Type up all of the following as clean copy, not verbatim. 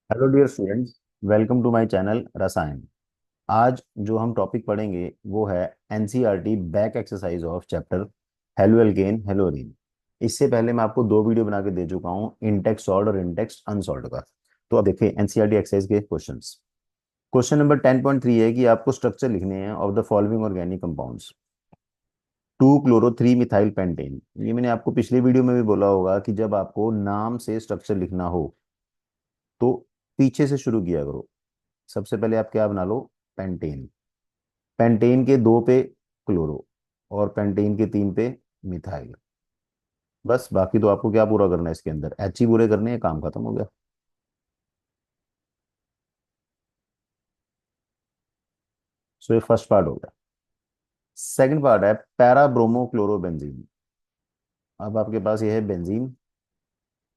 Hello dear students, welcome to my channel Rasayan. आज जो हम टॉपिक पढ़ेंगे वो है NCERT back exercise of chapter haloalkane haloarene. इससे पहले मैं आपको दो वीडियो बना के दे चुका हूँ, इंटेक्स सॉल्व्ड और इंटेक्स अनसॉल्व्ड का। तो अब देखिए एनसीईआरटी एक्सरसाइज के क्वेश्चंस। क्वेश्चन नंबर 10.3 है कि आपको स्ट्रक्चर लिखने हैं of the following organic compounds. 2 chloro 3 methyl pentane. ये मैंने आपको पिछले वीडियो में भी बोला होगा कि जब आपको नाम से स्ट्रक्चर लिखना हो तो पीछे से शुरू किया करो। सबसे पहले आप क्या बना लो, पेंटेन। पेंटेन के 2 पे क्लोरो और पेंटेन के 3 पे मिथाइल। बस बाकी तो आपको क्या पूरा करना है, इसके अंदर एच ही पूरे करने हैं, काम खत्म हो गया। सो ये फर्स्ट पार्ट हो गया। सेकंड पार्ट है पैरा ब्रोमो क्लोरोबेंजीन। अब आपके पास ये है बेंजीन,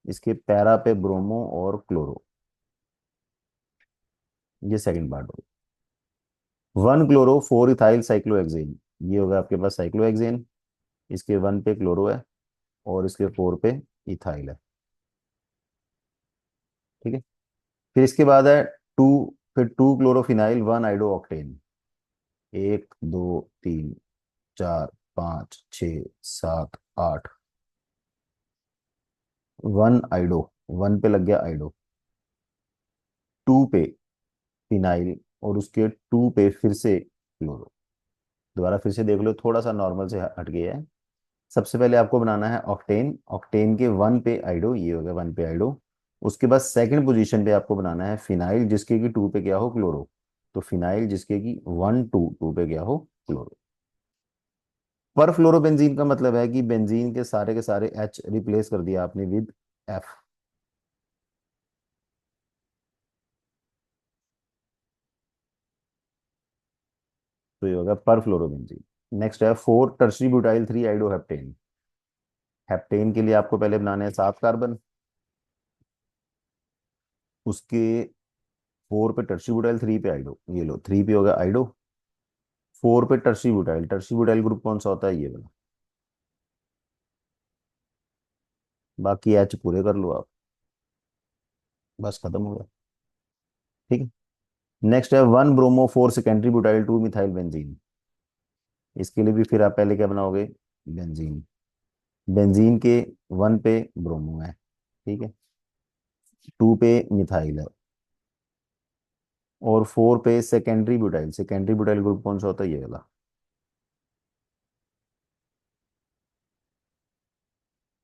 इसके पैरा पे ब्रोमो और क्लोरो। ये सेकंड पार्ट हो गया। 1 क्लोरो 4 इथाइल साइक्लोहेक्सेन। ये होगा आपके पास साइक्लोहेक्सेन, इसके 1 पे क्लोरो है और इसके 4 पे इथाइल है। ठीक है। फिर इसके बाद है टू, फिर 2 क्लोरोफिनाइल 1 आइडो ऑक्टेन। 1 2 3 4 5 6 7 8। 1 आइडो, 1 पे लग गया आइडो, 2 पे फिनाइल और उसके 2 पे फिर से क्लोरो। दोबारा फिर से देख लो, थोड़ा सा नॉर्मल से हट गया है। सबसे पहले आपको बनाना है ऑक्टेन। ऑक्टेन के 1 पे आइडो, ये हो गया 1 पे आइडो। उसके बाद सेकंड पोजीशन पे आपको बनाना है फिनाइल जिसके कि 2 पे क्या हो क्लोरो। तो फिनाइल जिसके कि 1 2 2 पे क्या हो क्लोरो। पर फ्लोरोबेंजीन का मतलब है कि बेंजीन के सारे एच रिप्लेस कर दिया आपने विद एफ। तो ये होगा पर फ्लोरोबेंजीन। नेक्स्ट है 4 टर्सरी ब्यूटाइल 3 आइडो हेप्टेन। हेप्टेन के लिए आपको पहले बनाने हैं 7 कार्बन। उसके 4 पे टर्सरी ब्यूटाइल 3 पे आइडो, ये लो 3 पे होगा आइडो। 4 पे tertiary butyl, tertiary butyl group कौन सा होता है, ये वाला। बाकी एच पूरे कर लो आप, बस खत्म हो गया। ठीक है। नेक्स्ट है 1 bromo 4 secondary butyl 2 methyl benzene. इसके लिए भी फिर आप पहले क्या बनाओगे, बेंजीन। बेंजीन के 1 पे ब्रोमो है, ठीक है, 2 पे मिथाइल है और 4 पे secondary butyl. Secondary butyl group कौन सा होता है, ये वाला।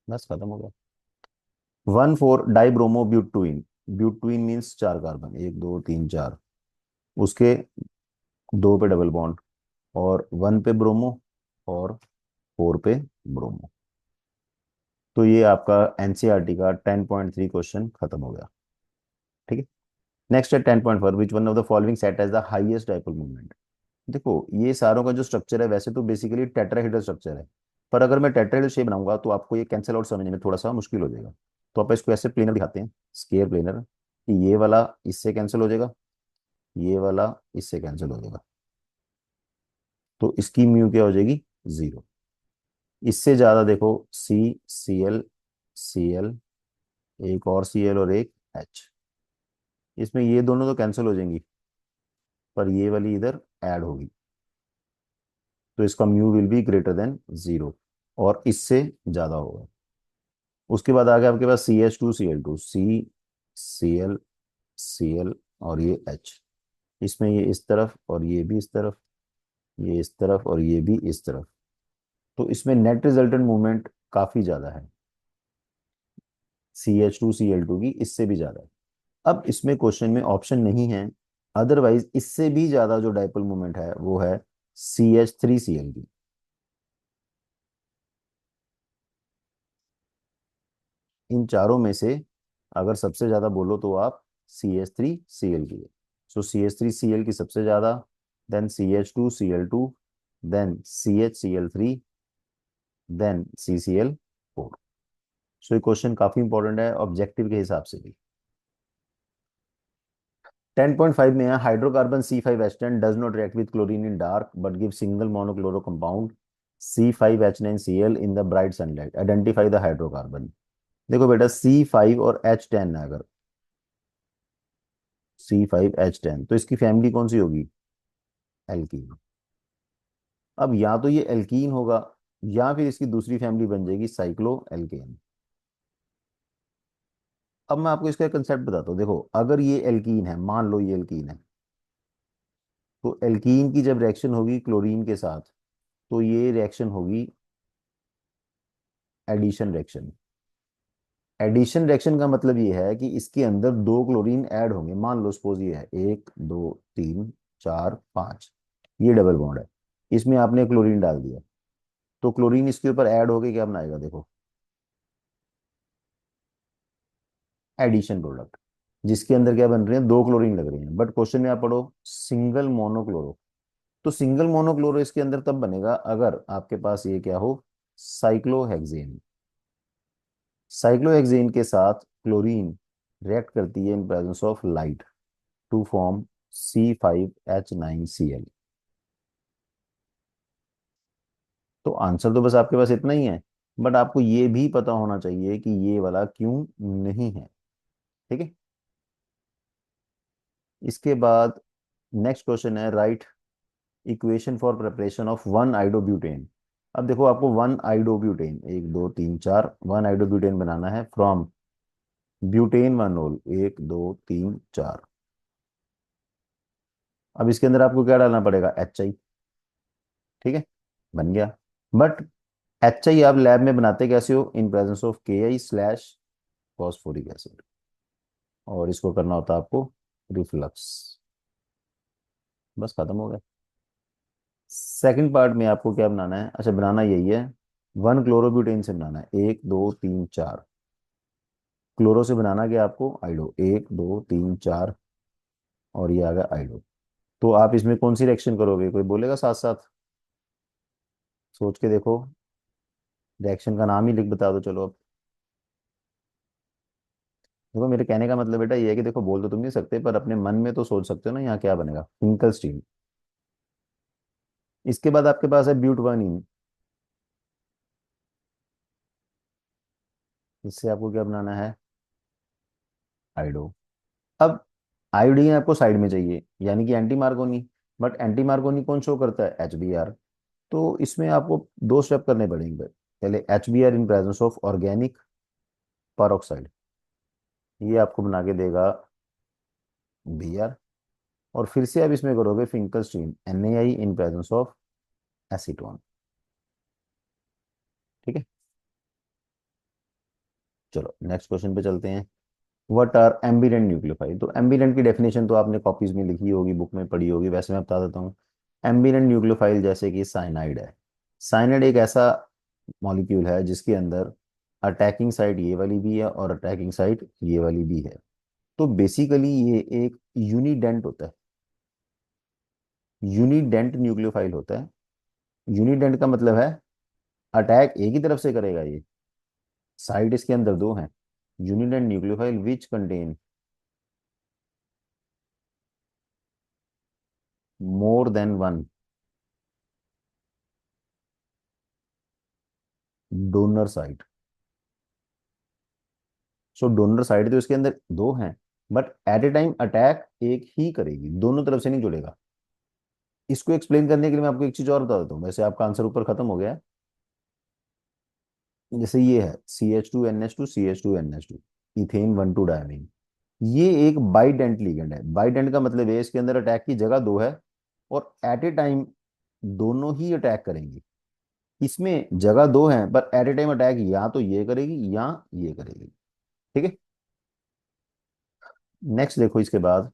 बस खत्म हो गया। 1 4 dibromo butyne. Butyne means 4 carbon, 1 2 3 4। उसके 2 पे डबल बॉन्ड और 1 पे ब्रोमो और 4 पे ब्रोमो। तो ये आपका एनसीईआरटी का 10.3 क्वेश्चन खत्म हो गया। ठीक है। नेक्स्ट है 10.4, which one of the following set as the highest dipole moment. देखो ये सारों का जो स्ट्रक्चर है वैसे तो बेसिकली टेट्राहेड्रल स्ट्रक्चर है, पर अगर मैं टेट्राहेड्रल शेप बनाऊंगा तो आपको ये कैंसिल आउट समझने में थोड़ा सा मुश्किल हो जाएगा। तो आप इसको ऐसे प्लेनर दिखाते हैं, स्केयर प्लेनर, कि ये वाला इससे कैंसिल हो जाएगा, ये वाला इससे कैंसिल हो जाएगा। तो इसकी म्यू क्या हो जाएगी, 0। इससे ज्यादा देखो, सी सी एल, सी एल, एक और सी एल और एक एच। इसमें ये दोनों तो कैंसिल हो जाएंगी, पर ये वाली इधर ऐड होगी, तो इसका mu will be greater than 0 और इससे ज्यादा होगा। उसके बाद आ गया आपके पास CH2Cl2, Cl और ये H। इसमें ये इस तरफ और ये भी इस तरफ, ये इस तरफ और ये भी इस तरफ। तो इसमें नेट रिजल्टेंट मूवमेंट काफी ज्यादा है, CH2Cl2 की इससे भी ज्यादा है। अब इसमें क्वेश्चन में ऑप्शन नहीं है, अदरवाइज इससे भी ज्यादा जो डाइपोल मूवमेंट है वो है CH3Cl की। इन चारों में से अगर सबसे ज्यादा बोलो तो आप CH3Cl की है। सो CH3Cl की सबसे ज्यादा, then CH2Cl2, then CHCl3, then CCl4। सो ये क्वेश्चन काफी इंपॉर्टेंट है ऑब्जेक्टिव के हिसाब से भी। 10.5 में है hydrocarbon C5H10 does not react with chlorine in dark but give single monochloro compound C5H9Cl in the bright sunlight, identify the hydrocarbon. देखो बेटा C5 और H10 है, अगर C5H10, तो इसकी फैमिली कौन सी होगी? एल्कीन। अब या तो ये एल्कीन होगा, या फिर इसकी दूसरी फैमिली बन जाएगी साइक्लो एल्केन। अब मैं आपको इसका कंसेप्ट बताता हूँ। देखो, अगर ये एल्कीन है, मान लो ये एल्कीन है, तो एल्कीन की जब रिएक्शन होगी क्लोरीन के साथ, तो ये रिएक्शन होगी एडिशन रिएक्शन। एडिशन रिएक्शन का मतलब ये है कि इसके अंदर दो क्लोरीन ऐड होंगे। मान लो सपोज ये है, एक दो तीन चार पांच, ये डबल बॉन्ड है, इसमें आपने क्लोरीन डाल दिया, तो क्लोरीन इसके ऊपर ऐड होके क्या बनाएगा? देखो, एडिशन प्रोडक्ट, जिसके अंदर क्या बन रहे हैं? दो क्लोरीन लग रहे हैं। बट क्वेश्चन में आप पढ़ो सिंगल मोनोक्लोरो, तो सिंगल मोनोक्लोरो इसके अंदर तब बनेगा अगर आपके पास ये क्या हो? साइक्लोहेक्सेन। साइक्लोहेक्सेन के साथ क्लोरीन रिएक्ट करती है in presence of light to form C5H9Cl। तो आंसर तो बस आपके पास इतना ही है, बट आपको ये भी पता होना चाहिए कि ये वाला क्यों नहीं है। ठीक है। इसके बाद नेक्स्ट क्वेश्चन है, right equation for preparation of one iodobutane. अब देखो, आपको वन आइडोब्यूटेन, एक दो तीन चार, वन आइडोब्यूटेन बनाना है फ्रॉम ब्यूटेन वन ओल, एक दो तीन चार। अब इसके अंदर आपको क्या डालना पड़ेगा? HI। ठीक है, बन गया। बट HI आप लैब में बनाते कैसे हो? इन presence of KI slash phosphoric acid, और इसको करना होता है आपको रिफ्लक्स। बस खत्म हो गया। सेकंड पार्ट में आपको क्या बनाना है? अच्छा, बनाना यही है, वन क्लोरोब्यूटेन से बनाना है, एक दो तीन चार। क्लोरो से बनाना क्या आपको? आइडो, एक दो तीन चार, और ये आ गया आइडो। तो आप इसमें कौन सी रिएक्शन करोगे? कोई बोलेगा साथ साथ? सोच के देखो, रिएक्शन का नाम ही लिख बता दो चलो अब। देखो, मेरे कहने का मतलब बेटा ये है कि देखो, बोल तो तुम नहीं सकते, पर अपने मन में तो सोच सकते हो ना यहाँ क्या बनेगा। Finkel steel. इसके बाद आपके पास है ब्यूट वन इन। इससे आपको क्या बनाना है? आइडो। अब आयोडीन आपको साइड में चाहिए, यानी कि anti Markovnikov. But anti Markovnikov कौन शो करता है? HBr। तो इसमें आपको दो स्टेप करने पड़ेंगे। पहले HBr in presence of organic peroxide, ये आपको बना के देगा Br। और फिर से आप इसमें करोगे Finkelstein, NaI in presence of acetone. ठीक है। चलो नेक्स्ट क्वेश्चन पे चलते हैं। What are ambident nucleophile? तो एम्बिडेंट की डेफिनेशन तो आपने कॉपीज में लिखी होगी, बुक में पढ़ी होगी, वैसे मैं बता देता हूँ। एम्बिडेंट न्यूक्लियोफाइल जैसे कि साइनाइड है। साइनाइड एक ऐसा मॉलिक्यूल है जिसके अंदर अटैकिंग साइड ये वाली भी है और अटैकिंग साइड ये वाली भी है। तो बेसिकली ये एक यूनिडेंट होता है। यूनिडेंट न्यूक्लियोफाइल होता है। यूनिडेंट का मतलब है अटैक एक ही तरफ से करेगा ये, साइड इसके अंदर दो हैं। Unident nucleophile which contain more than one donor side. So donor side तो इसके अंदर दो हैं, but at a time attack एक ही करेगी, दोनों तरफ से नहीं जुड़ेगा। इसको एक्सप्लेन करने के लिए मैं आपको एक चीज और बता देता हूँ, वैसे आपका आंसर ऊपर खत्म हो गया है। जैसे ये है CH2NH2 CH2NH2, इथेन 1,2-डायमीन। ये एक बाइडेंट लिगेंड है। बाइडेंट का मतलब है इसके अंदर अटैक की जगह दो है, और एट ए टाइम दोनों ही अटैक करेंगी। इसमें जगह दो है, पर एट ए टाइम अटैक या तो ये करेगी या ये करेगी। ठीक है। नेक्स्ट देखो, इसके बाद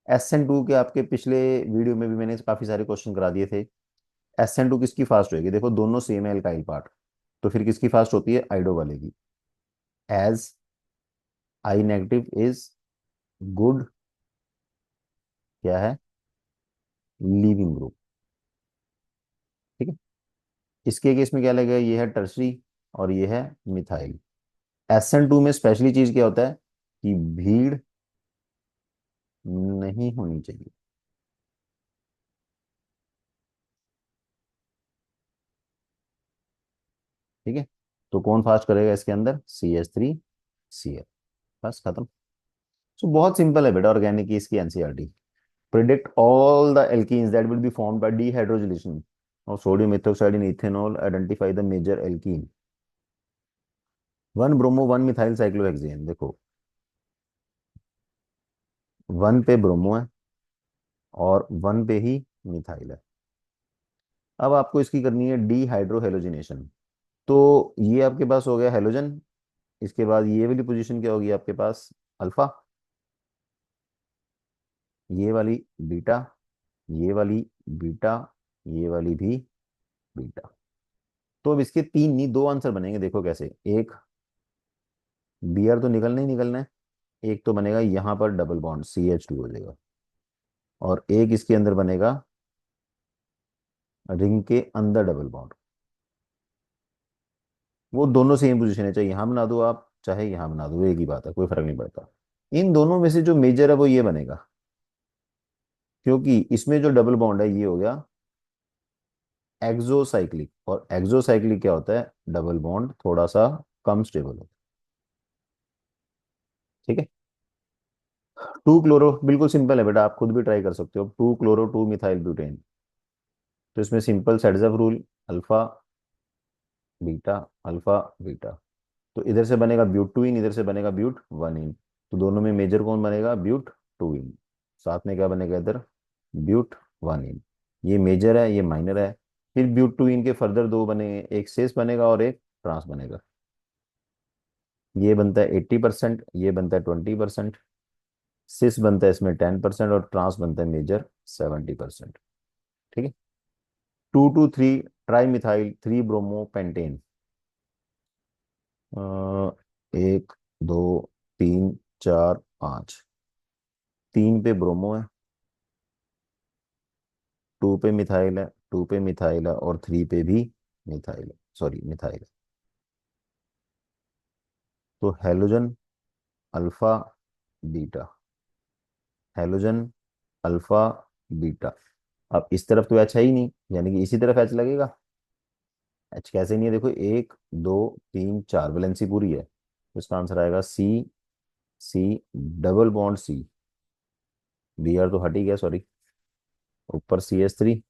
SN2 के आपके पिछले वीडियो में भी मैंने काफी सारे क्वेश्चन करा दिए थे। SN2 किसकी फास्ट होगी? देखो, दोनों सेम है एल्काइल पार्ट, तो फिर किसकी फास्ट होती है? आइडो वाले की। As I negative is good, क्या है? Leaving group. ठीक है। इसके केस में क्या लगेगा? ये है टर्सरी और ये है मिथाइल। SN2 में स्पेशली चीज क्या होता है कि भीड़ नहीं होनी चाहिए। ठीक है। तो कौन फास्ट करेगा इसके अंदर? CH3Cl। बस खत्म। तो बहुत सिंपल है बेटा, ऑर्गेनिक की इसकी NCERT. Predict all the alkenes that will be formed by dehydrogenation of sodium ethoxide in ethanol, identify the major alkene. One bromo one methyl cyclohexane, देखो वन पे ब्रोमो है और वन पे ही मिथाइल है। अब आपको इसकी करनी है डीहाइड्रोहेलोजिनेशन। तो ये आपके पास हो गया हेलोजन। इसके बाद ये वाली पोजीशन क्या होगी आपके पास, अल्फा, ये वाली बीटा, ये वाली बीटा, ये वाली भी बीटा। तो अब इसके तीन नहीं दो आंसर बनेंगे, देखो कैसे। एक, Br तो निकलना ही निकलना है। एक तो बनेगा यहाँ पर डबल बॉन्ड CH2 हो जाएगा, और एक इसके अंदर बनेगा रिंग के अंदर डबल बॉन्ड। वो दोनों सेम पोजीशन है, चाहे यहाँ बना दो आप चाहे यहाँ बना दो, एक ही बात है, कोई फर्क नहीं पड़ता। इन दोनों में से जो मेजर है वो ये बनेगा, क्योंकि इसमें जो डबल बॉन्ड है ये हो गया एक्सोसाइक्लिक, और एक्सोसाइक्लिक क्या होता है, डबल बॉन्ड थोड़ा सा कम स्टेबल होता है। ठीक है। टू क्लोरो, बिल्कुल सिंपल है बेटा, आप खुद भी ट्राई कर सकते हो। Two chloro two methyl butane, तो इसमें simple sets of rule, alpha beta alpha beta. तो इधर से बनेगा ब्यूट टू इन, इधर से बनेगा ब्यूट वन इन। तो दोनों में मेजर कौन बनेगा, ब्यूट टू इन। साथ में क्या बनेगा इधर, ब्यूट वन इन। ये मेजर है ये माइनर है। फिर ब्यूट टू इन के फर्दर दो बनेंगे, एक सेस बनेगा और एक ट्रांस बनेगा। ये बनता है 80%, ये बनता है 20%। सिस बनता है इसमें 10% और ट्रांस बनता है मेजर 70%। ठीक है। Two two three tri methyl three bromo pentane. एक, दो, तीन, चार, पाँच। तीन पे ब्रोमो है, टू पे मिथाइल है, टू पे मिथाइल है और थ्री पे भी मिथाइल है, सॉरी मिथाइल है। तो halogen alpha beta, halogen alpha beta. अब इस तरफ तो एच है ही नहीं, यानी कि इसी तरफ एच लगेगा। एच कैसे नहीं है, देखो एक, दो, तीन, चार, वैलेंसी पूरी है, तो इसका आंसर आएगा C. C double bond C, Br तो हट ही गया सॉरी। ऊपर CH3,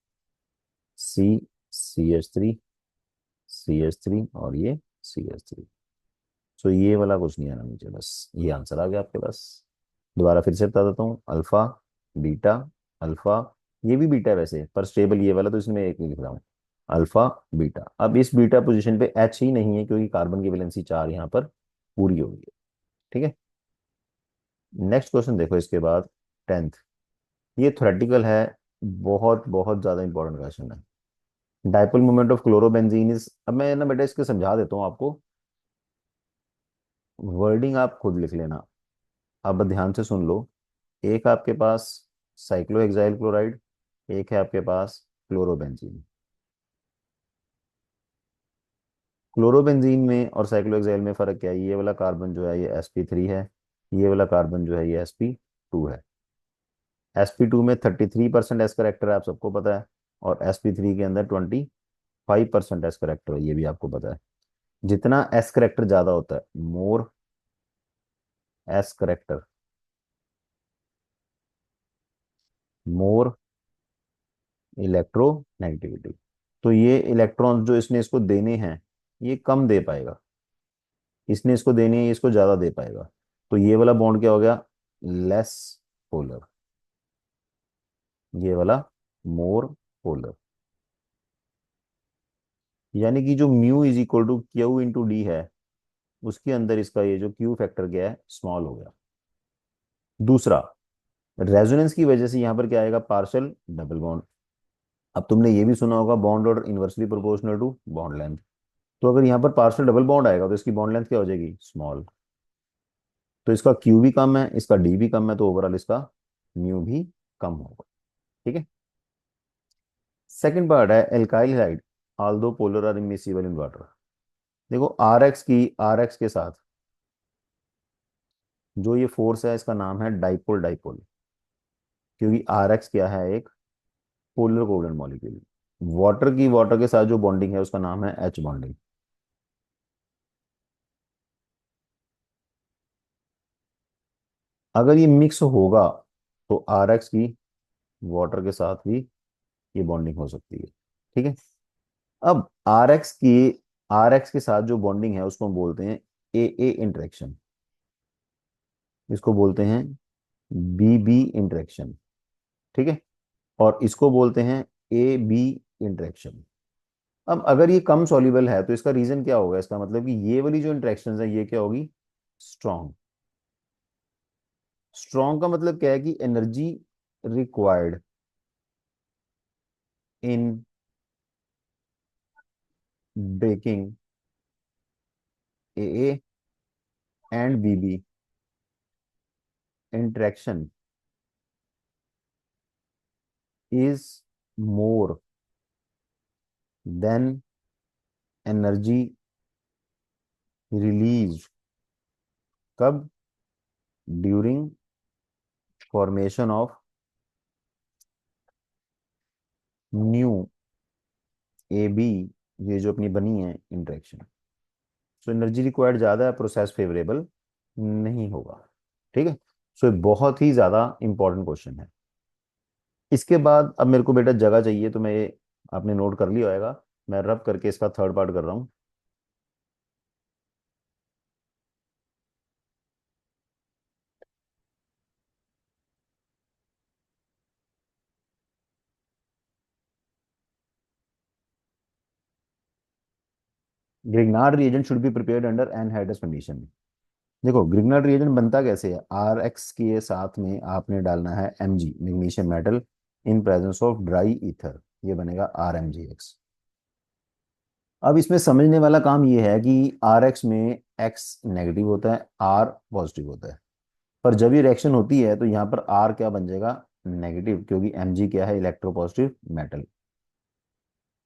सी, CH3 और ये CH3। सो ये वाला कुछ नहीं आना नीचे, बस ये आंसर आ गया आपके पास। दोबारा फिर से बता देता हूँ, अल्फा बीटा अल्फा, ये भी बीटा है वैसे पर स्टेबल ये वाला, तो इसमें एक नहीं लिख रहा हूँ। अल्फा बीटा, अब इस बीटा पोजीशन पे एच ही नहीं है क्योंकि कार्बन की वैलेंसी चार यहाँ पर पूरी हो गई है। ठीक है। नेक्स्ट क्वेश्चन देखो इसके बाद, 10th। ये थ्योरेटिकल है, बहुत बहुत ज्यादा इंपॉर्टेंट क्वेश्चन है। Dipole moment of chlorobenzene is, अब मैं ना बेटा इसके समझा देता हूँ आपको, वर्डिंग आप खुद लिख लेना। अब ध्यान से सुन लो। एक आपके पास साइक्लोहेक्साइल क्लोराइड, एक है आपके पास क्लोरोबेंजीन। क्लोरोबेंजीन में और साइक्लोहेक्साइल में फर्क क्या है, ये वाला कार्बन जो है ये sp3 है, ये वाला कार्बन जो है ये sp2 है। sp2 में 33% एस करेक्टर है, आप सबको पता है, और sp3 के अंदर 25% एस करेक्टर है, ये भी आपको पता है। जितना एस करेक्टर ज्यादा होता है, मोर एस करेक्टर, मोर इलेक्ट्रोनेगेटिविटी। तो ये इलेक्ट्रॉन्स जो इसने इसको देने हैं ये कम दे पाएगा, इसने इसको देने हैं ये इसको ज्यादा दे पाएगा। तो ये वाला बॉन्ड क्या हो गया, लेस पोलर, ये वाला मोर पोलर। यानी कि जो mu is equal to q into d है, उसके अंदर इसका ये जो क्यू फैक्टर गया है स्मॉल हो गया। दूसरा, रेजोनेंस की वजह से यहाँ पर क्या आएगा, पार्शियल डबल बॉन्ड। अब तुमने ये भी सुना होगा बॉन्ड और inversely proportional to bond length. तो अगर यहाँ पर पार्शियल डबल बॉन्ड आएगा तो इसकी बॉन्ड लेंथ क्या हो जाएगी, स्मॉल। तो इसका क्यू भी कम है, इसका डी भी कम है, तो ओवरऑल इसका म्यू भी कम होगा। ठीक है। सेकंड पार्ट है alkyl halide although polar are immiscible in water. देखो आर एक्स के साथ जो ये फोर्स है इसका नाम है डाइपोल डाइपोल, क्योंकि आर एक्स क्या है, एक पोलर कोवलेंट मॉलिक्यूल। वाटर के साथ जो बॉन्डिंग है उसका नाम है एच बॉन्डिंग। अगर ये मिक्स होगा तो आर एक्स की वाटर के साथ भी ये बॉन्डिंग हो सकती है। ठीक है। अब आर एक्स के साथ जो बॉन्डिंग है उसको हम बोलते हैं ए ए इंटरेक्शन, इसको बोलते हैं बी बी इंटरेक्शन। ठीक है। और इसको बोलते हैं ए बी इंटरेक्शन। अब अगर ये कम सॉल्युबल है तो इसका रीजन क्या होगा, इसका मतलब कि ये वाली जो इंटरेक्शन है ये क्या होगी, स्ट्रॉन्ग। स्ट्रॉन्ग का मतलब क्या है कि energy required in breaking A and B B interaction is more than energy release, कब, during formation of new A B, ये जो अपनी बनी है इंटरेक्शन। सो एनर्जी रिक्वायर्ड ज्यादा है, प्रोसेस फेवरेबल नहीं होगा। ठीक है। सो ये बहुत ही ज्यादा इंपॉर्टेंट क्वेश्चन है। इसके बाद अब मेरे को बेटा जगह चाहिए, तो मैं ये आपने नोट कर लिया होगा, मैं रब करके इसका थर्ड पार्ट कर रहा हूँ। Grignard reagent should be prepared under anhydrous condition. देखो ग्रिग्नार्ड रिएजेंट बनता कैसे है, आर एक्स के साथ में आपने डालना है M G magnesium metal in presence of dry ether, ये बनेगा आर एम जी एक्स। अब इसमें समझने वाला काम ये है कि आर एक्स में एक्स नेगेटिव होता है, आर पॉजिटिव होता है। पर जब ये रिएक्शन होती है तो यहाँ पर आर क्या बन जाएगा, नेगेटिव, क्योंकि एम जी क्या है, इलेक्ट्रोपॉजिटिव मेटल।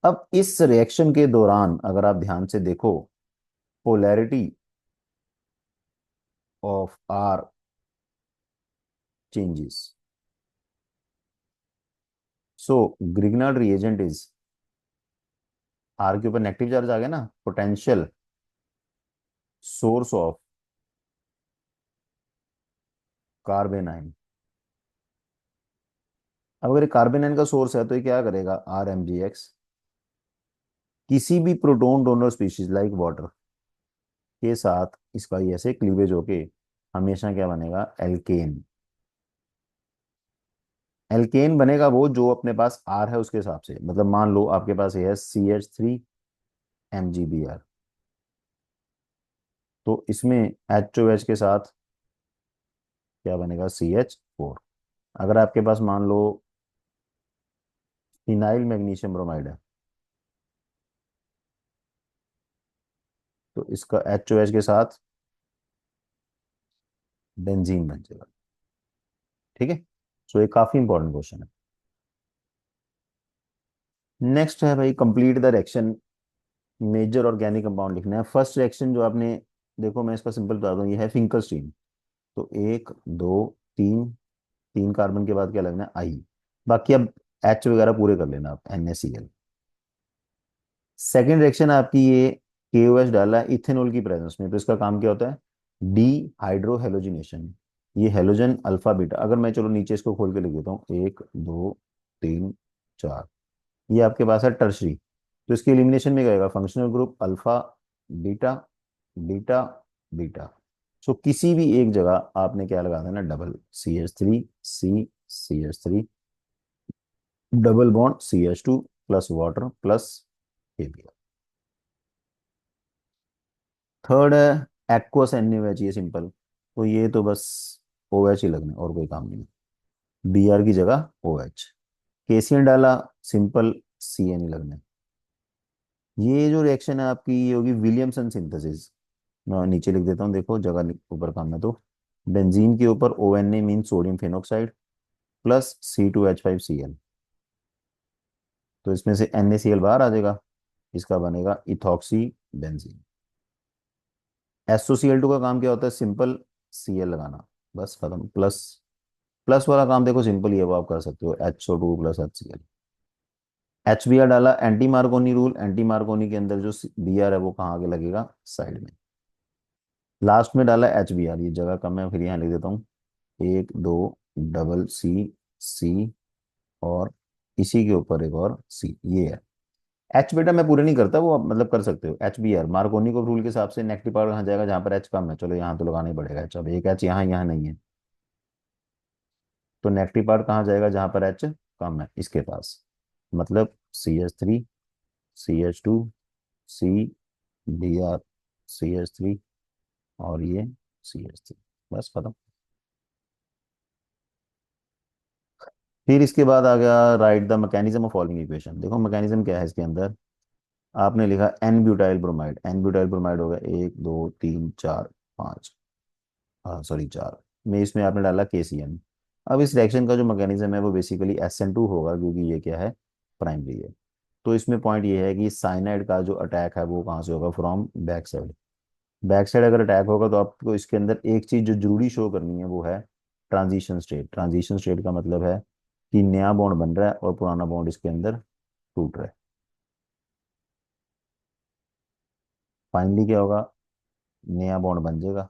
अब इस रिएक्शन के दौरान अगर आप ध्यान से देखो, polarity of R changes. So Grignard reagent is, R के ऊपर नेगेटिव चार्ज आ गया ना, potential source of carbon ion. अब अगर कार्बन आयन का सोर्स है तो ये क्या करेगा, आर एम जी एक्स, किसी भी proton donor species like water के साथ इसका ये ऐसे क्लीवेज होके हमेशा क्या बनेगा, एल्केन। एल्केन बनेगा वो जो अपने पास आर है उसके हिसाब से, मतलब मान लो आपके पास ये है C H three M G B R, तो इसमें एच ओ एच के साथ क्या बनेगा, सी एच फोर। अगर आपके पास मान लो फिनाइल मैग्नीशियम ब्रोमाइड है, तो इसका एच ओ एच के साथ बेंजीन बन जाएगा। ठीक है। सो ये काफी इंपॉर्टेंट क्वेश्चन है। नेक्स्ट है भाई, complete the reaction, major organic compound लिखना है। फर्स्ट रिएक्शन जो आपने, देखो मैं इसका सिंपल बता दूं, ये है फिंकलस्टीन। तो एक दो तीन, तीन कार्बन के बाद क्या लगना है, आई। बाकी अब एच वगैरह पूरे कर लेना आप, NaCl। सेकेंड रिएक्शन आपकी ये KOH डाला है इथेनॉल की प्रेजेंस में, तो इसका काम क्या होता है, डी हाइड्रो हेलोजिनेशन। ये हेलोजन अल्फा बीटा, अगर मैं चलो नीचे इसको खोल के लिख देता हूँ, एक दो तीन चार, ये आपके पास है टर्शरी। तो इसके एलिमिनेशन में क्या आएगा, functional group alpha beta beta beta. So किसी भी एक जगह आपने क्या लगा देना, double CH3 C CH3, double bond CH2 plus water plus KBr। Third है एक्वस NaOH, ये सिंपल, तो ये तो बस OH ही लगना है और कोई काम नहीं। Br की जगह OH, KCl डाला, सिंपल CN ही लगना है। ये जो रिएक्शन है आपकी ये होगी विलियमसन सिंथेसिस। मैं नीचे लिख देता हूँ, देखो जगह ऊपर काम है तो, बेंजीन के ऊपर ONA mean sodium phenoxide plus C2H5Cl, तो इसमें से NaCl बाहर आ जाएगा, इसका बनेगा इथॉक्सी बेंजीन। SOCl2 का काम क्या होता है, सिंपल Cl लगाना, बस खत्म। प्लस प्लस वाला काम देखो सिंपल ही है, वो आप कर सकते हो, HO2 प्लस HCl। HBr डाला, anti Markovnikov rule, anti Markovnikov के अंदर जो Br है वो कहाँ आगे लगेगा, साइड में। लास्ट में डाला HBr, ये जगह कम है फिर यहाँ लिख देता हूँ, एक दो डबल सी, सी, और इसी के ऊपर एक और सी, ये है। एच बेटा मैं पूरे नहीं करता, वो आप मतलब कर सकते हो। एच बी आर मार्कोनी को रूल के हिसाब से नेगेटिव पावर कहाँ जाएगा, जहाँ पर एच कम है। चलो यहाँ तो लगाना ही पड़ेगा एच, अब एक एच यहाँ यहाँ नहीं है, तो नेगेटिव पावर कहाँ जाएगा, जहाँ पर एच कम है इसके पास। मतलब CH3, CH2, सी, Br, CH3, और ये CH3, बस खत्म। फिर इसके बाद आ गया write the mechanism of following equation. देखो मैकेनिज्म क्या है इसके अंदर। आपने लिखा N butyl bromide, N butyl bromide होगा, एक दो तीन चार पाँच, हाँ सॉरी चार, में इसमें आपने डाला KCN। अब इस रिएक्शन का जो मैकेनिज्म है वो बेसिकली SN2 होगा, क्योंकि ये क्या है, प्राइमरी है। तो इसमें पॉइंट ये है कि साइनाइड का जो अटैक है वो कहाँ से होगा, from back side. Back side अगर अटैक होगा तो आपको इसके अंदर एक चीज जो जरूरी शो करनी है वो है ट्रांजिशन स्टेट। ट्रांजिशन स्टेट का मतलब है कि नया बॉन्ड बन रहा है और पुराना बॉन्ड इसके अंदर टूट रहा है। फाइनली क्या होगा, नया बॉन्ड बन जाएगा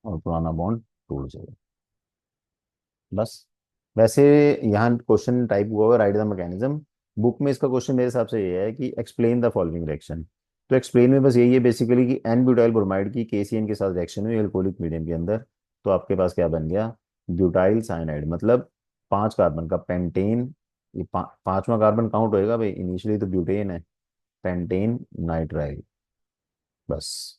और पुराना बॉन्ड टूट जाएगा, बस। वैसे यहाँ क्वेश्चन टाइप हुआ हुआ राइट द मैकेनिज्म। बुक में इसका क्वेश्चन मेरे हिसाब से ये है कि एक्सप्लेन द फॉलोइंग रिएक्शन। तो एक्सप्लेन में बस यही है बेसिकली कि एन ब्यूटाइल ब्रोमाइड की KCN के साथ रिएक्शन हुई अल्कोहलिक मीडियम के अंदर, तो आपके पास क्या बन गया, ब्यूटाइल साइनाइड। मतलब 5 कार्बन का पेंटेन, ये पांचवा कार्बन काउंट होएगा भाई, इनिशियली तो ब्यूटेन है, पेंटेन नाइट्राइल, बस।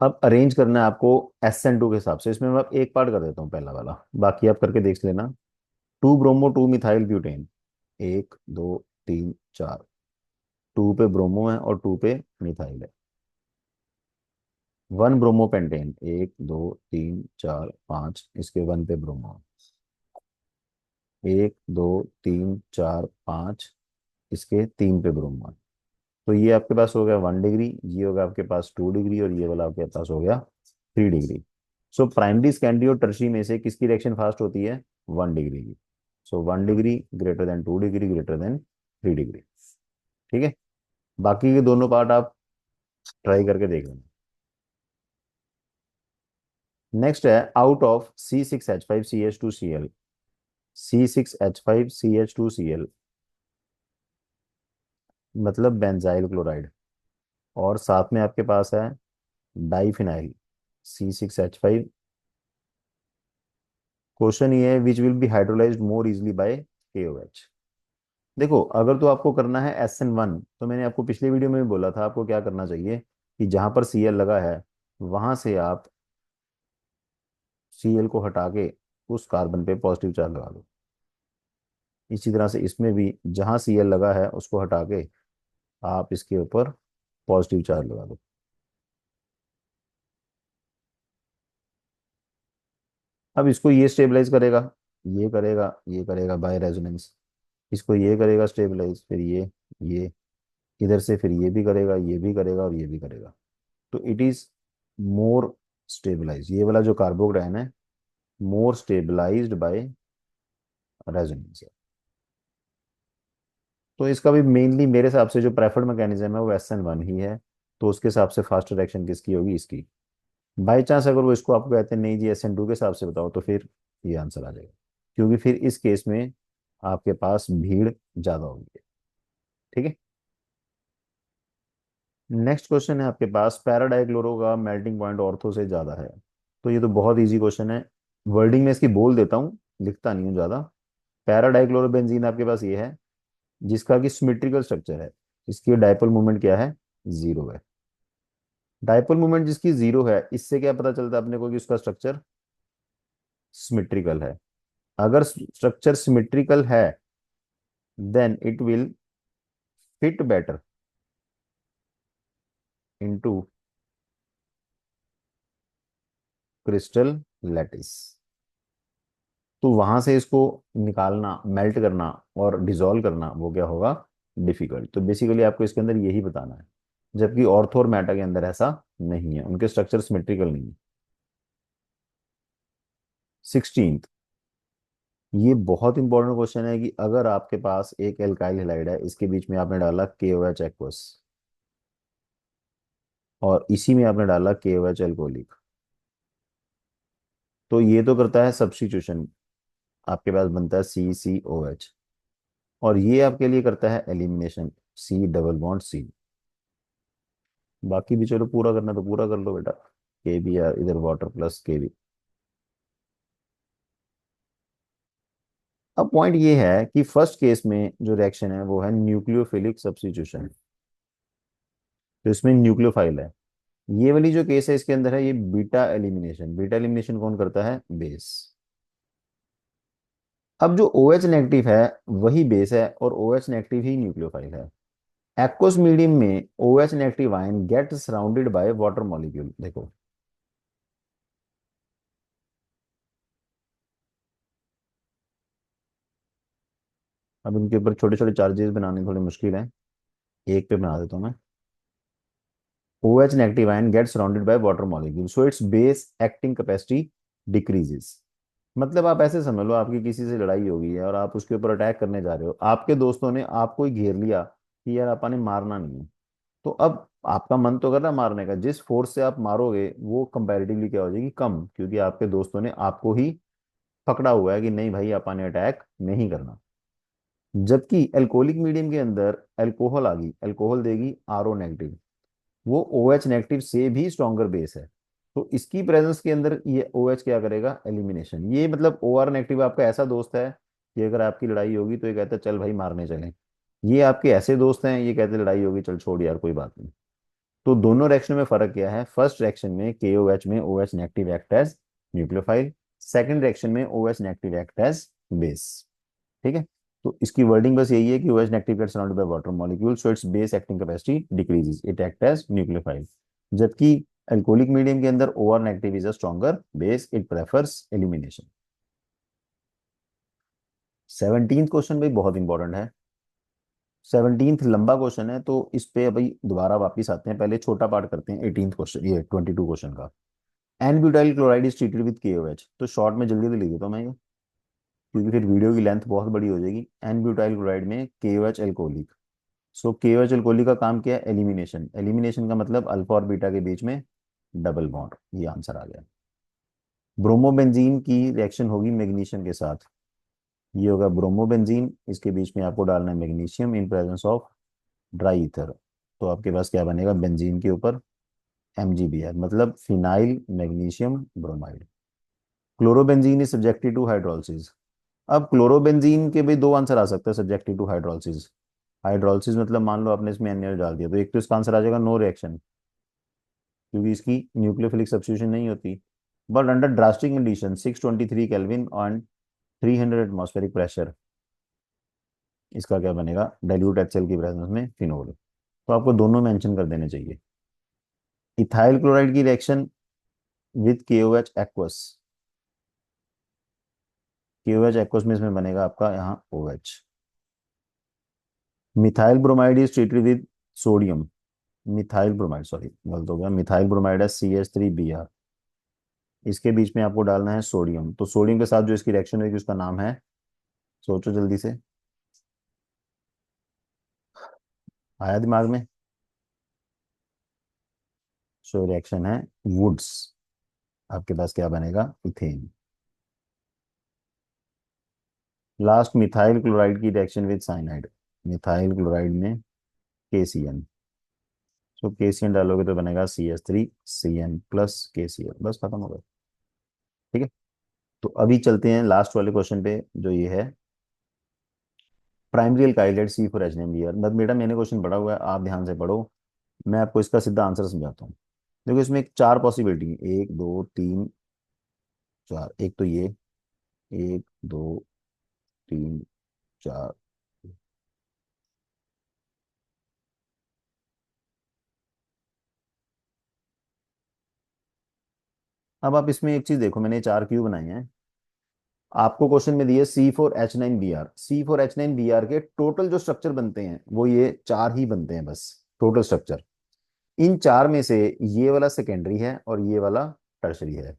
अब अरेंज करना है आपको SN2 के हिसाब से। इसमें मैं अब एक पार्ट कर देता हूँ पहला वाला, बाकी आप करके देख लेना। To bromo two methyl butane, एक दो तीन चार, टू पे ब्रोमो है और टू पे मिथाइल है। वन ब्रोमो पेंटेन, एक दो तीन चार पाँच, इसके वन पे ब्रोमो, एक दो तीन चार पाँच, इसके तीन पे ब्रोमो है। तो ये आपके पास हो गया 1 डिग्री, ये होगा आपके पास 2 डिग्री, और ये वाला आपके पास हो गया 3 डिग्री। सो प्राइमरी सेकेंडरी और टर्शियरी में से किसकी रिएक्शन फास्ट होती है, 1 डिग्री की। सो 1 degree greater than 2 degree greater than 3 degree. ठीक है, बाकी के दोनों पार्ट आप ट्राई करके देख लेना। नेक्स्ट है आउट ऑफ C6H5CH2Cl, C6H5CH2Cl मतलब बेंजाइल क्लोराइड, और साथ में आपके पास है डाइफिनाइल C6H5। क्वेश्चन ये है which will be hydrolysed more easily by KOH। देखो अगर तो आपको करना है SN1, तो मैंने आपको पिछले वीडियो में भी बोला था आपको क्या करना चाहिए, कि जहां पर Cl लगा है वहां से आप Cl को हटा के उस कार्बन पे पॉजिटिव चार्ज लगा दो। इसी तरह से इसमें भी जहां Cl लगा है उसको हटा के आप इसके ऊपर पॉजिटिव चार्ज लगा दो। अब इसको ये स्टेबलाइज करेगा, ये करेगा, ये करेगा बाय रेजोनेंस, इसको ये करेगा स्टेबलाइज, फिर ये इधर से फिर ये भी करेगा, ये भी करेगा और ये भी करेगा। तो इट इज मोर स्टेबलाइज, ये वाला जो कार्बोक्टाइन है मोर स्टेबलाइज्ड बाय रेजोनेंस। तो इसका भी मेनली मेरे हिसाब से जो प्रेफर्ड मैकेनिज्म है वो SN1 ही है। तो उसके हिसाब से फास्ट रिएक्शन किसकी होगी, इसकी। बाई चांस अगर वो इसको आपको कहते हैं नहीं जी SN2 के हिसाब से बताओ, तो फिर ये आंसर आ जाएगा, क्योंकि फिर इस केस में आपके पास भीड़ ज्यादा होगी। ठीक है, नेक्स्ट क्वेश्चन है आपके पास पैराडाइक्लोरो का मेल्टिंग पॉइंट ऑर्थो से ज्यादा है। तो ये तो बहुत इजी क्वेश्चन है, वर्डिंग में इसकी बोल देता हूँ, लिखता नहीं हूँ ज्यादा। पैराडाइक्लोरोबेंजीन आपके पास ये है जिसका कि सिमेट्रिकल स्ट्रक्चर है, इसकी डायपोल मोमेंट क्या है, 0 है। डायपोल मोमेंट जिसकी 0 है, इससे क्या पता चलता है अपने को कि उसका स्ट्रक्चर सिमेट्रिकल है। अगर स्ट्रक्चर सिमेट्रिकल है then it will fit better into crystal lattice. तो वहां से इसको निकालना, मेल्ट करना और डिसॉल्व करना वो क्या होगा, डिफिकल्ट। तो बेसिकली आपको इसके अंदर यही बताना है, जबकि ऑर्थो और मेटा के अंदर ऐसा नहीं है, उनके स्ट्रक्चर सिमेट्रिकल नहीं है। 16, ये बहुत इंपॉर्टेंट क्वेश्चन है कि अगर आपके पास एक एल्काइल हैलाइड है, इसके बीच में आपने डाला KOH एक्वस, और इसी में आपने डाला KOH एल्कोहलिक, तो ये तो करता है सब्स्टिट्यूशन, आपके पास बनता है CCOH। और ये आपके लिए करता है elimination, C double bond C। बाकी भी चलो पूरा करना तो पूरा कर लो बेटा, KBr इधर वाटर प्लस KB। अब पॉइंट ये है कि फर्स्ट केस में जो रिएक्शन है वो है न्यूक्लियोफिलिक सब्स्टिट्यूशन, तो इसमें न्यूक्लियोफाइल है। ये वाली जो केस है इसके अंदर है ये बीटा एलिमिनेशन। बीटा एलिमिनेशन कौन करता है? बेस। अब जो OH नेगेटिव है वही बेस है, और OH नेगेटिव ही न्यूक्लियोफाइल है। एक्वस मीडियम में OH negative ion get surrounded by water molecule. देखो, अब इनके ऊपर छोटे छोटे चार्जेस बनाने थोड़ी मुश्किल है, एक पे बना देता हूँ मैं। OH negative ion gets surrounded by water molecule, so its base acting capacity decreases। मतलब आप ऐसे समझ लो, आपकी किसी से लड़ाई हो गई है और आप उसके ऊपर अटैक करने जा रहे हो, आपके दोस्तों ने आपको ही घेर लिया कि यार आपने मारना नहीं है। तो अब आपका मन तो कर रहा है मारने का, जिस फोर्स से आप मारोगे वो कंपैरेटिवली क्या हो जाएगी? कम, क्योंकि आपके दोस्तों ने आपको ही पकड़ा हुआ है कि नहीं भाई आपने अटैक नहीं करना। जबकि एल्कोहलिक मीडियम के अंदर एल्कोहल आ गई, एल्कोहल देगी RO नेगेटिव, वो OH नेगेटिव से भी स्ट्रॉन्गर बेस है। तो इसकी प्रेजेंस के अंदर ये OH क्या करेगा? एलिमिनेशन। ये मतलब OR नेगेटिव आपका ऐसा दोस्त है कि अगर आपकी लड़ाई होगी तो ये कहता है चल भाई मारने चलें। ये आपके ऐसे दोस्त हैं ये कहते हैं लड़ाई होगी चल छोड़ यार कोई बात नहीं। तो दोनों रिएक्शन में फर्क क्या है? फर्स्ट रिएक्शन में KOH में OH negative act as nucleophile, second reaction में OH negative act as base. ठीक है, तो इसकी वर्डिंग बस यही है कि OH negative gets surrounded by water molecule, so its base acting capacity decreases, it act as nucleophile. जबकि अल्कोहलिक मीडियम के अंदर OR negative is a stronger base, it prefers elimination. 17th question भाई बहुत important है। 17th लंबा question है, तो इस पे अभी दोबारा वापस आते हैं, पहले छोटा पार्ट करते हैं 18th क्वेश्चन, ये 22 क्वेश्चन का। N butyl chloride is treated with KOH, तो शॉर्ट में जल्दी जल्दी लिख देता हूँ मैं ये, क्योंकि फिर वीडियो की लेंथ बहुत बड़ी हो जाएगी। एन ब्यूटाइल क्लोराइड में KOH एल्कोहलिक, सो KOH एल्कोहलिक का काम क्या है? एलिमिनेशन। एलिमिनेशन का मतलब अल्फा और बीटा के बीच में डबल बॉन्ड, ये आंसर आ गया। ब्रोमोबेंजीन की रिएक्शन होगी मैग्नीशियम के साथ, ये होगा ब्रोमोबेंजीन, इसके बीच में आपको डालना है magnesium in presence of dry ether. तो आपके पास क्या बनेगा? बेंजीन के ऊपर MgBr, मतलब phenyl magnesium bromide. Chlorobenzene is subjected to hydrolysis. अब क्लोरोबेंजीन के भी दो आंसर आ सकते हैं सब्जेक्टेड टू हाइड्रोलिसिस। हाइड्रोलिसिस मतलब मान लो आपने इसमें NaOH डाल दिया, तो एक तो इसका आंसर आ जाएगा नो रिएक्शन, क्योंकि इसकी न्यूक्लियोफिलिक सब्स्टिट्यूशन नहीं होती। But under drastic condition 623 kelvin on 300 atmospheric pressure, इसका क्या बनेगा? डाइल्यूट HCl की प्रेजेंस में फिनोल। तो आपको दोनों मेंशन कर देने चाहिए। इथाइल क्लोराइड की reaction with KOH aqueous, KOH aqueous में इसमें बनेगा आपका यहाँ OH। Methyl bromide is treated with sodium, methyl bromide, sorry गलत हो गया, मिथाइल ब्रोमाइड है CH3Br, इसके बीच में आपको डालना है सोडियम। तो सोडियम के साथ जो इसकी रिएक्शन होगी उसका नाम है, सोचो जल्दी से, आया दिमाग में? सो रिएक्शन है वुड्स, आपके पास क्या बनेगा? इथेन। लास्ट मिथाइल क्लोराइड की reaction with cyanide, methyl chloride में KCN, सो KCN डालोगे तो बनेगा CH3CN प्लस KCl, बस खत्म हो गया। ठीक है, तो अभी चलते हैं लास्ट वाले क्वेश्चन पे, जो ये है प्राइमरी अल्काइल C4H9Br। बस बेटा मैंने क्वेश्चन पढ़ा हुआ है, आप ध्यान से पढ़ो, मैं आपको इसका सीधा आंसर समझाता हूँ। देखो इसमें एक चार पॉसिबिलिटी है, एक दो तीन चार। एक तो ये, एक दो तीन चार। अब आप इसमें एक चीज देखो, मैंने चार क्यों बनाए हैं। आपको क्वेश्चन में दिए C4H9Br, C4H9Br के टोटल जो स्ट्रक्चर बनते हैं वो ये चार ही बनते हैं बस, टोटल स्ट्रक्चर। इन चार में से ये वाला सेकेंडरी है और ये वाला टर्शरी है।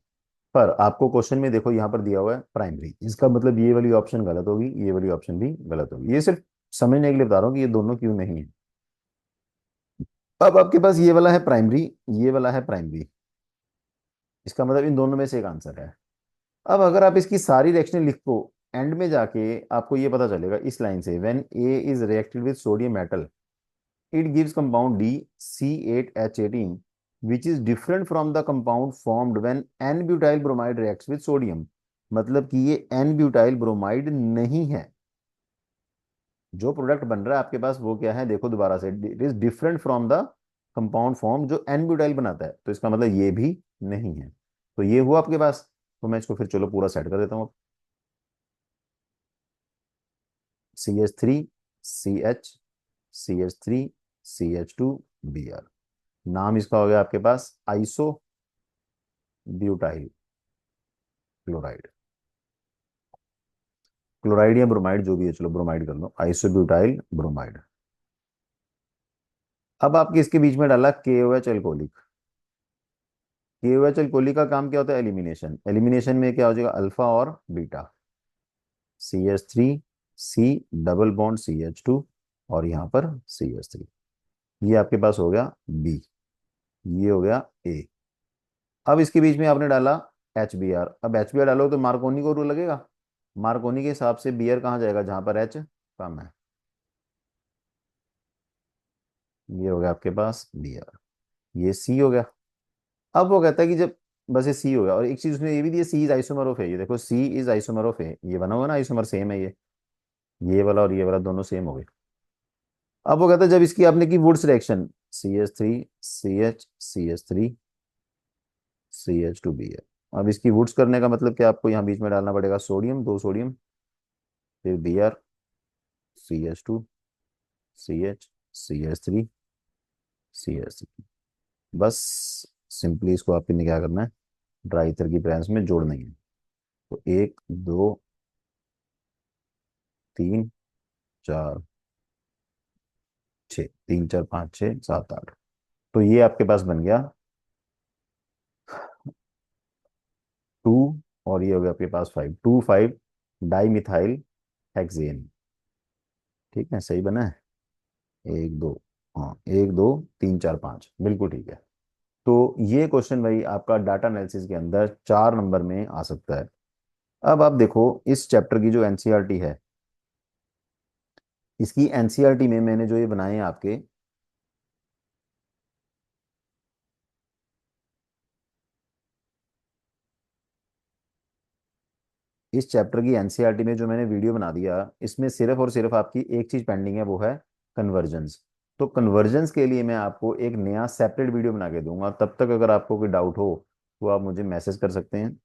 पर आपको क्वेश्चन में देखो यहाँ पर दिया हुआ है प्राइमरी, इसका मतलब ये वाली ऑप्शन गलत होगी, ये वाली ऑप्शन भी गलत होगी। ये सिर्फ समझने के लिए बता रहा हूँ कि ये दोनों क्यों नहीं है। अब आपके पास ये वाला है प्राइमरी, ये वाला है प्राइमरी, इसका मतलब इन दोनों में से एक आंसर है। अब अगर आप इसकी सारी रिएक्शन लिखो, एंड में जाके आपको ये पता चलेगा इस लाइन से, when A is reacted with sodium metal it gives compound D C8H18 which is different from the compound formed when N-butyl bromide reacts with sodium। मतलब कि ये N-butyl bromide नहीं है। जो प्रोडक्ट बन रहा है आपके पास वो क्या है, देखो दोबारा से, it is different from the compound form जो N-butyl बनाता है, तो इसका मतलब ये भी नहीं है। तो ये हुआ आपके पास। तो मैं इसको फिर चलो पूरा सेट कर देता हूँ। CH3 CH CH3 CH2 Br। नाम इसका हो गया आपके पास आइसो ब्यूटाइल क्लोराइड। क्लोराइड या ब्रोमाइड जो भी है, चलो ब्रोमाइड कर लो, आइसोब्यूटाइल ब्रोमाइड। अब आपके इसके बीच में डाला KOH एल्कोहलिक। KOH एल्कोहलिक का काम क्या होता है, एलिमिनेशन। एलिमिनेशन में क्या हो जाएगा, अल्फा और beta, CH3 C double bond CH2 और यहाँ पर CH3। ये आपके पास हो गया B, ये हो गया A। अब इसके बीच में आपने डाला HBr। अब HBr डालो तो मार्कोनी को रूल लगेगा। मार्कोनी के हिसाब से बियर कहाँ जाएगा, जहां पर H कम है। ये हो गया आपके पास बियर, ये C हो गया। अब वो कहता है कि जब, बस ये C हो गया, और एक चीज उसने ये भी दी है, C इज आइसोमर ऑफ ए। ये देखो C इज आइसोमर ऑफ ए, ये बना हुआ ना आइसोमर, सेम है ये वाला और ये वाला दोनों सेम हो गए। अब वो कहता है जब इसकी आपने की Wurtz reaction, CH3 CH CH3 CH2 Br। अब इसकी वुड्स करने का मतलब क्या, आपको यहाँ बीच में डालना पड़ेगा सोडियम, दो सोडियम, फिर Br CH2 CH CH3 CH3। बस सिंपली इसको आपने क्या करना है, ड्राई ईथर की प्रेजेंस में जोड़ना ही है। तो एक दो तीन चार छः, 3 4 5 6 7 8। तो ये आपके पास बन गया 2, और ये हो गया आपके पास 5 डाई मिथाइल हेक्सेन। ठीक है, सही बना है। एक दो, हाँ 1 2 3 4 5, बिल्कुल ठीक है। तो ये क्वेश्चन भाई आपका डाटा एनालिसिस के अंदर 4 नंबर में आ सकता है। अब आप देखो इस चैप्टर की जो एनसीईआरटी है, इसकी एनसीईआरटी में मैंने जो ये बनाए हैं आपके, इस चैप्टर की एनसीईआरटी में जो मैंने वीडियो बना दिया, इसमें सिर्फ और सिर्फ आपकी एक चीज पेंडिंग है, वो है कन्वर्जन्स। तो कन्वर्जन्स के लिए मैं आपको एक नया सेपरेट वीडियो बना के दूंगा। तब तक अगर आपको कोई डाउट हो तो आप मुझे मैसेज कर सकते हैं।